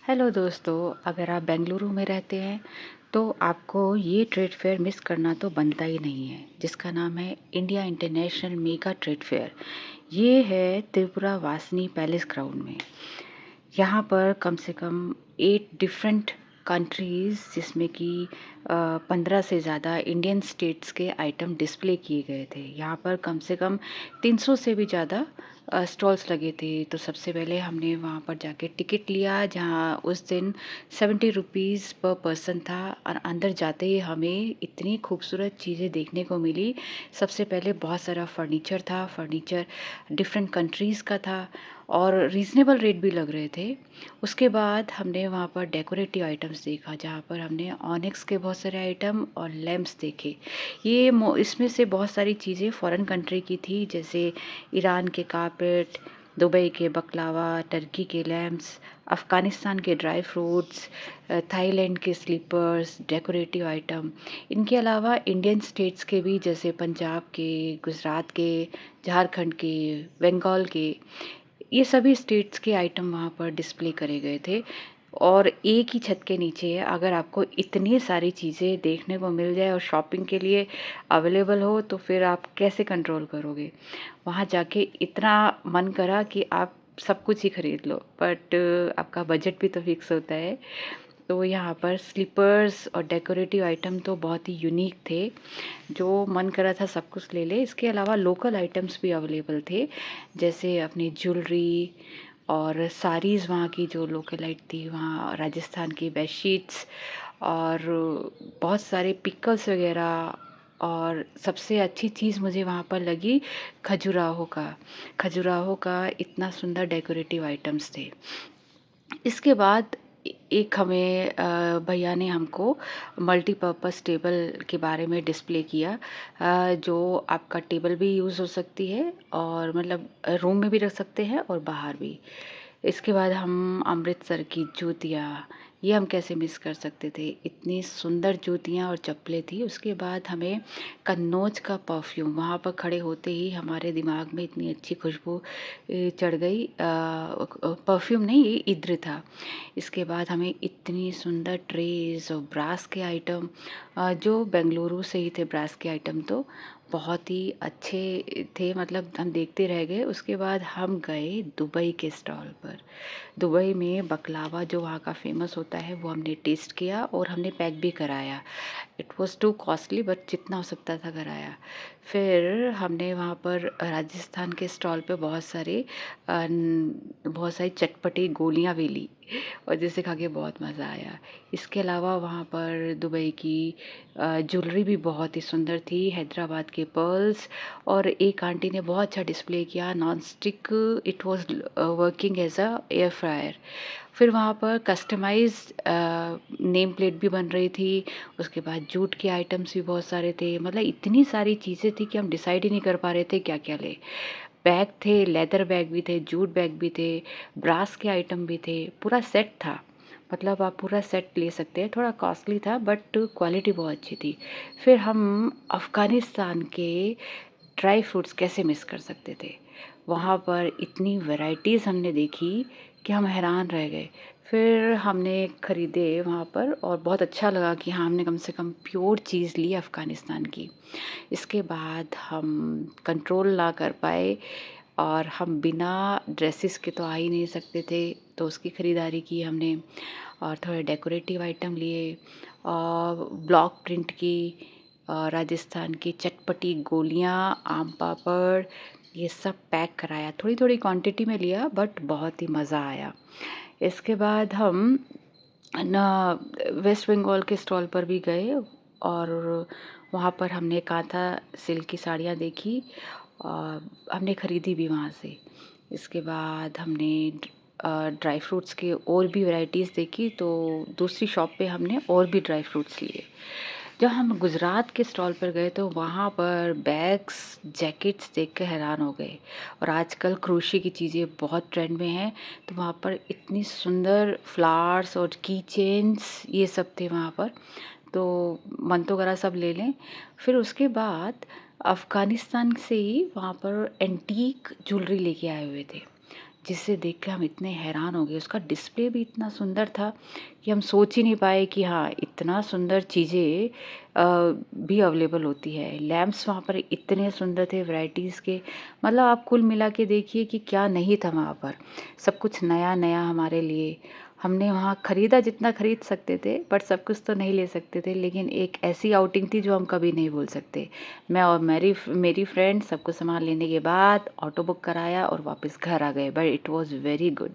Hello दोस्तों, अगर आप बेंगलुरु में रहते हैं तो आपको ये ट्रेड फेयर मिस करना तो बनता ही नहीं है, जिसका नाम है India international mega trade fair. ये है त्रिपुरा वासनी पैलेस ग्राउंड में। यहाँ पर कम से कम 8 डिफरेंट कंट्रीज़, जिसमें कि 15 से ज़्यादा इंडियन स्टेट्स के आइटम डिस्प्ले किए गए थे। यहाँ पर कम से कम 300 से भी ज़्यादा स्टॉल्स लगे थे। तो सबसे पहले हमने वहाँ पर जाके टिकट लिया, जहाँ उस दिन 70 रुपीज़ पर पर्सन था। और अंदर जाते ही हमें इतनी खूबसूरत चीज़ें देखने को मिली। सबसे पहले बहुत सारा फर्नीचर था, फर्नीचर डिफरेंट कंट्रीज़ का था और रीज़नेबल रेट भी लग रहे थे। उसके बाद हमने वहाँ पर डेकोरेटिव आइटम्स देखा, जहाँ पर हमने ऑनिक्स के बहुत सारे आइटम और लैम्प्स देखे। इसमें से बहुत सारी चीज़ें फ़ॉरेन कंट्री की थी, जैसे ईरान के कारपेट, दुबई के बकलावा, टर्की के लैम्प्स, अफ़गानिस्तान के ड्राई फ्रूट्स, थाईलैंड के स्लीपर्स, डेकोरेटिव आइटम। इनके अलावा इंडियन स्टेट्स के भी, जैसे पंजाब के, गुजरात के, झारखंड के, बंगाल के, ये सभी स्टेट्स के आइटम वहाँ पर डिस्प्ले करे गए थे। और एक ही छत के नीचे अगर आपको इतनी सारी चीज़ें देखने को मिल जाए और शॉपिंग के लिए अवेलेबल हो, तो फिर आप कैसे कंट्रोल करोगे। वहाँ जाके इतना मन करा कि आप सब कुछ ही खरीद लो, बट आपका बजट भी तो फिक्स होता है। तो यहाँ पर स्लीपर्स और डेकोरेटिव आइटम तो बहुत ही यूनिक थे, जो मन करा था सब कुछ ले ले। इसके अलावा लोकल आइटम्स भी अवेलेबल थे, जैसे अपनी ज्वेलरी और साड़ीज़। वहाँ की जो लोकलाइट थी, वहाँ राजस्थान की बेडशीट्स और बहुत सारे पिकल्स वगैरह। और सबसे अच्छी चीज़ मुझे वहाँ पर लगी खजुराहो का इतना सुंदर डेकोरेटिव आइटम्स थे। इसके बाद एक हमें भैया ने हमको मल्टीपर्पज़ टेबल के बारे में डिस्प्ले किया, जो आपका टेबल भी यूज़ हो सकती है और मतलब रूम में भी रख सकते हैं और बाहर भी। इसके बाद हम अमृतसर की जूतियाँ, ये हम कैसे मिस कर सकते थे, इतनी सुंदर जूतियाँ और चप्पलें थी। उसके बाद हमें कन्नौज का परफ्यूम, वहाँ पर खड़े होते ही हमारे दिमाग में इतनी अच्छी खुशबू चढ़ गई। परफ्यूम नहीं, ये इत्र था। इसके बाद हमें इतनी सुंदर ट्रेस और ब्रास के आइटम, जो बेंगलुरु से ही थे ब्रास के आइटम, तो बहुत ही अच्छे थे, मतलब हम देखते रह गए। उसके बाद हम गए दुबई के स्टॉल पर। दुबई में बकलावा जो वहाँ का फेमस होता है, वो हमने टेस्ट किया और हमने पैक भी कराया। It was to costly, but जितना हो सकता था कराया। फिर हमने वहाँ पर राजस्थान के स्टॉल पे बहुत सारी चटपटी गोलियाँ भी ली और जिसे खा के बहुत मज़ा आया। इसके अलावा वहाँ पर दुबई की ज्वेलरी भी बहुत ही सुंदर थी, हैदराबाद के पर्ल्स। और एक आंटी ने बहुत अच्छा डिस्प्ले किया non stick, it was working as a air fryer. फिर वहाँ पर कस्टमाइज्ड नेम प्लेट भी बन रही थी। उसके बाद जूट के आइटम्स भी बहुत सारे थे, मतलब इतनी सारी चीज़ें थी कि हम डिसाइड ही नहीं कर पा रहे थे क्या क्या ले। बैग थे, लेदर बैग भी थे, जूट बैग भी थे, ब्रास के आइटम भी थे, पूरा सेट था। मतलब आप पूरा सेट ले सकते हैं। थोड़ा कॉस्टली था बट क्वालिटी बहुत अच्छी थी। फिर हम अफ़गानिस्तान के ड्राई फ्रूट्स कैसे मिस कर सकते थे। वहाँ पर इतनी वैराइटीज़ हमने देखी कि हम हैरान रह गए। फिर हमने ख़रीदे वहाँ पर और बहुत अच्छा लगा कि हाँ, हमने कम से कम प्योर चीज़ ली अफ़गानिस्तान की। इसके बाद हम कंट्रोल ना कर पाए और हम बिना ड्रेसेस के तो आ ही नहीं सकते थे, तो उसकी ख़रीदारी की हमने। और थोड़े डेकोरेटिव आइटम लिए और ब्लॉक प्रिंट की, राजस्थान की चटपटी गोलियाँ, आम पापड़, ये सब पैक कराया। थोड़ी थोड़ी क्वांटिटी में लिया बट बहुत ही मज़ा आया। इसके बाद हम ना वेस्ट बंगाल के स्टॉल पर भी गए और वहाँ पर हमने कांथा सिल्क की साड़ियाँ देखी और हमने ख़रीदी भी वहाँ से। इसके बाद हमने ड्राई फ्रूट्स के और भी वैराइटीज़ देखी, तो दूसरी शॉप पे हमने और भी ड्राई फ्रूट्स लिए। जब हम गुजरात के स्टॉल पर गए तो वहाँ पर बैग्स, जैकेट्स देख के हैरान हो गए। और आजकल क्रोशे की चीज़ें बहुत ट्रेंड में हैं, तो वहाँ पर इतनी सुंदर फ्लावर्स और की चेन्स ये सब थे वहाँ पर। तो मन तो करा सब ले लें। फिर उसके बाद अफ़गानिस्तान से ही वहाँ पर एंटीक ज्वेलरी लेके आए हुए थे, जिसे देख के हम इतने हैरान हो गए। उसका डिस्प्ले भी इतना सुंदर था कि हम सोच ही नहीं पाए कि हाँ, इतना सुंदर चीज़ें भी अवेलेबल होती है। लैंप्स वहाँ पर इतने सुंदर थे वैराइटीज़ के, मतलब आप कुल मिला के देखिए कि क्या नहीं था वहाँ पर। सब कुछ नया-नया हमारे लिए। हमने वहाँ खरीदा जितना खरीद सकते थे, बट सब कुछ तो नहीं ले सकते थे, लेकिन एक ऐसी आउटिंग थी जो हम कभी नहीं भूल सकते। मैं और मेरी फ्रेंड सब कुछ सामान लेने के बाद ऑटो बुक कराया और वापस घर आ गए, but it was very good.